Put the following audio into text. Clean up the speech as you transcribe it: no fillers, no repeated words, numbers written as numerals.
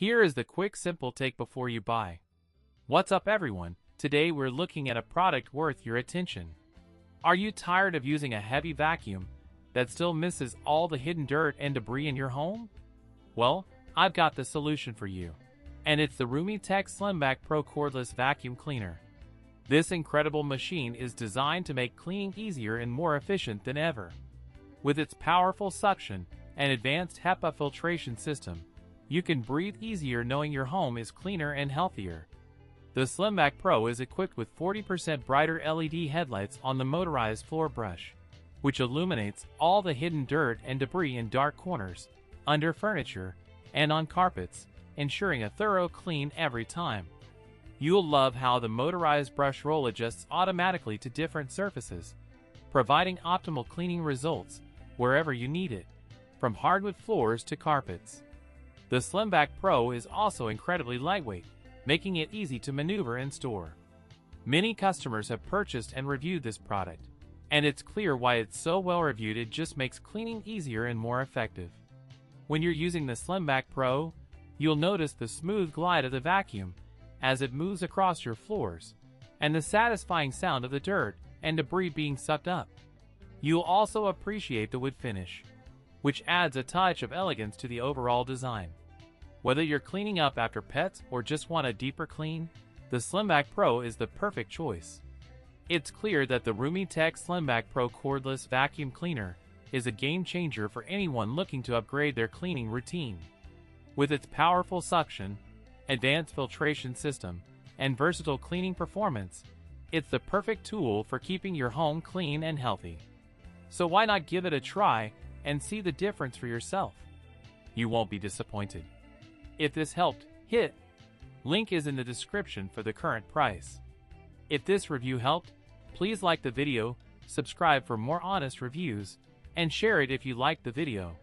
Here is the quick simple take before you buy. What's up everyone? Today we're looking at a product worth your attention. Are you tired of using a heavy vacuum that still misses all the hidden dirt and debris in your home? Well, I've got the solution for you. And it's the Roomie Tec SlimVac Pro Cordless Vacuum Cleaner. This incredible machine is designed to make cleaning easier and more efficient than ever. With its powerful suction and advanced HEPA filtration system, you can breathe easier knowing your home is cleaner and healthier. The SlimVac Pro is equipped with 40% brighter LED headlights on the motorized floor brush, which illuminates all the hidden dirt and debris in dark corners, under furniture, and on carpets, ensuring a thorough clean every time. You'll love how the motorized brush roll adjusts automatically to different surfaces, providing optimal cleaning results wherever you need it, from hardwood floors to carpets. The SlimVac Pro is also incredibly lightweight, making it easy to maneuver and store. Many customers have purchased and reviewed this product, and it's clear why it's so well reviewed. It just makes cleaning easier and more effective. When you're using the SlimVac Pro, you'll notice the smooth glide of the vacuum as it moves across your floors, and the satisfying sound of the dirt and debris being sucked up. You'll also appreciate the wood finish, which adds a touch of elegance to the overall design. Whether you're cleaning up after pets or just want a deeper clean, the SlimVac Pro is the perfect choice. It's clear that the Roomie Tec SlimVac Pro Cordless Vacuum Cleaner is a game changer for anyone looking to upgrade their cleaning routine. With its powerful suction, advanced filtration system, and versatile cleaning performance, it's the perfect tool for keeping your home clean and healthy. So why not give it a try and see the difference for yourself? You won't be disappointed. If this helped, hit link is in the description for the current price. If this review helped, please like the video, subscribe for more honest reviews, and share it if you liked the video.